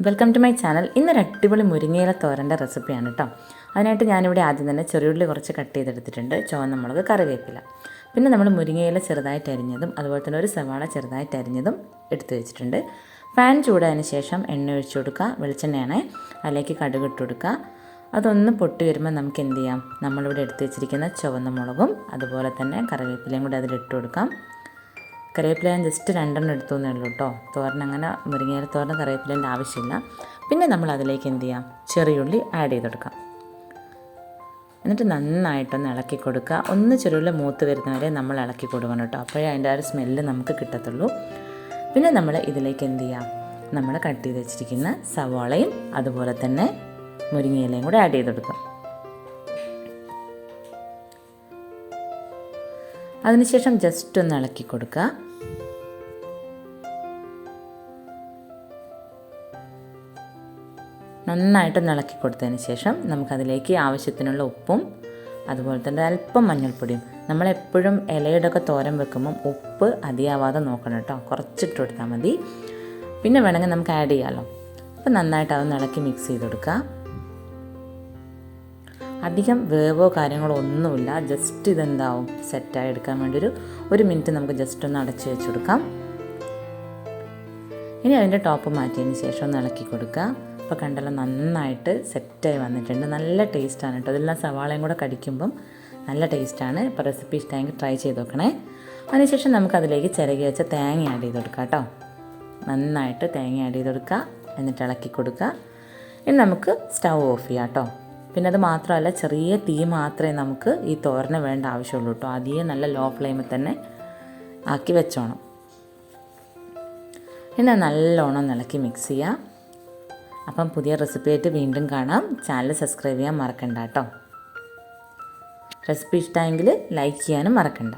Welcome to my channel. ഇന്നൊരു അടിപൊളി മുരിങ്ങയില തോരൻ്റെ റെസിപ്പിയാണ് കേട്ടോ. അതിനായിട്ട് ഞാനിവിടെ ആദ്യം തന്നെ ചെറിയുള്ളി കുറച്ച് കട്ട് ചെയ്തെടുത്തിട്ടുണ്ട്, ചുവന്ന മുളക്, കറിവേപ്പില, പിന്നെ നമ്മൾ മുരിങ്ങയില ചെറുതായിട്ട് അരിഞ്ഞതും അതുപോലെ തന്നെ ഒരു സവാള ചെറുതായിട്ട് അരിഞ്ഞതും എടുത്ത് വെച്ചിട്ടുണ്ട്. പാൻ ചൂടായതിന് ശേഷം എണ്ണ ഒഴിച്ചു കൊടുക്കുക. വെളിച്ചെണ്ണയാണ്, അതിലേക്ക് കടുക് ഇട്ട് കൊടുക്കുക. അതൊന്ന് പൊട്ടി വരുമ്പോൾ നമുക്ക് എന്ത് ചെയ്യാം, നമ്മളിവിടെ എടുത്ത് വെച്ചിരിക്കുന്ന ചുവന്ന മുളകും അതുപോലെ തന്നെ കറിവേപ്പിലയും കൂടി അതിലിട്ട് കൊടുക്കാം. കറിവേപ്പില ഞാൻ ജസ്റ്റ് 2 എടുത്തു എന്നേ ഉള്ളൂ കേട്ടോ. തോരൻ അങ്ങനെ മുരിങ്ങയില തോരൻ കറിവേപ്പിലേൻ്റെ ആവശ്യമില്ല. പിന്നെ നമ്മൾ അതിലേക്ക് എന്ത് ചെയ്യാം, ചെറിയുള്ളി ആഡ് ചെയ്ത് കൊടുക്കാം. എന്നിട്ട് നന്നായിട്ടൊന്ന് ഇളക്കി കൊടുക്കുക. ഒന്ന് ചെറിയുള്ളി മൂത്ത് വരുന്നവരെ നമ്മൾ ഇളക്കി കൊടുക്കണം കേട്ടോ. അപ്പോഴേ അതിൻ്റെ ആ ഒരു സ്മെല്ല് നമുക്ക് കിട്ടത്തുള്ളൂ. പിന്നെ നമ്മൾ ഇതിലേക്ക് എന്ത് ചെയ്യാം, നമ്മൾ കട്ട് ചെയ്ത് വെച്ചിരിക്കുന്ന സവാളയും അതുപോലെ തന്നെ മുരിങ്ങയിലയും കൂടെ ആഡ് ചെയ്ത് കൊടുക്കാം. അതിനുശേഷം ജസ്റ്റ് ഒന്ന് ഇളക്കി കൊടുക്കുക. നന്നായിട്ടൊന്ന് ഇളക്കി കൊടുത്തതിന് ശേഷം നമുക്കതിലേക്ക് ആവശ്യത്തിനുള്ള ഉപ്പും അതുപോലെ തന്നെ അല്പം മഞ്ഞൾപ്പൊടിയും. നമ്മളെപ്പോഴും ഇലയുടെയൊക്കെ തോരൻ വെക്കുമ്പം ഉപ്പ് അധികമാവാതെ നോക്കണം കേട്ടോ, കുറച്ചിട്ട് കൊടുത്താൽ മതി. പിന്നെ വേണമെങ്കിൽ നമുക്ക് ആഡ് ചെയ്യാമല്ലോ. അപ്പോൾ നന്നായിട്ട് അതൊന്ന് ഇളക്കി മിക്സ് ചെയ്ത് കൊടുക്കുക. അധികം വേവോ കാര്യങ്ങളോ ഒന്നുമില്ല, ജസ്റ്റ് ഇതെന്താവും സെറ്റായി എടുക്കാൻ വേണ്ടി ഒരു മിനിറ്റ് നമുക്ക് ജസ്റ്റ് ഒന്ന് അടച്ച് വെച്ച് കൊടുക്കാം. ഇനി അതിൻ്റെ ടോപ്പ് മാറ്റിയതിന് ശേഷം ഒന്ന് ഇളക്കി കൊടുക്കുക. അപ്പോൾ കണ്ടല്ലോ, നന്നായിട്ട് സെറ്റായി വന്നിട്ടുണ്ട്. നല്ല ടേസ്റ്റാണ് കേട്ടോ. അതെല്ലാം സവാളയും കൂടെ കടിക്കുമ്പം നല്ല ടേസ്റ്റാണ്. ഇപ്പോൾ റെസിപ്പി ഇഷ്ടമായെങ്കിൽ ട്രൈ ചെയ്ത് നോക്കണേ. അതിനുശേഷം നമുക്കതിലേക്ക് ചിരകി വെച്ച തേങ്ങ ആഡ് ചെയ്ത് കൊടുക്കാം കേട്ടോ. നന്നായിട്ട് തേങ്ങ ആഡ് ചെയ്ത് കൊടുക്കുക, എന്നിട്ട് ഇളക്കി കൊടുക്കുക. ഇനി നമുക്ക് സ്റ്റൗ ഓഫ് ചെയ്യാം കേട്ടോ. പിന്നെ അത് മാത്രമല്ല, ചെറിയ തീ മാത്രമേ നമുക്ക് ഈ തോരന് വേണ്ട ആവശ്യമുള്ളൂ കേട്ടോ. അധികം നല്ല ലോ ഫ്ലെയിമിൽ തന്നെ ആക്കി വെച്ചോണം. എന്നാൽ നല്ലോണം ഇളക്കി മിക്സ് ചെയ്യാം. അപ്പം പുതിയ റെസിപ്പി ആയിട്ട് വീണ്ടും കാണാം. ചാനൽ സബ്സ്ക്രൈബ് ചെയ്യാൻ മറക്കണ്ട കേട്ടോ. റെസിപ്പി ഇഷ്ടമായെങ്കിൽ ലൈക്ക് ചെയ്യാനും മറക്കണ്ട.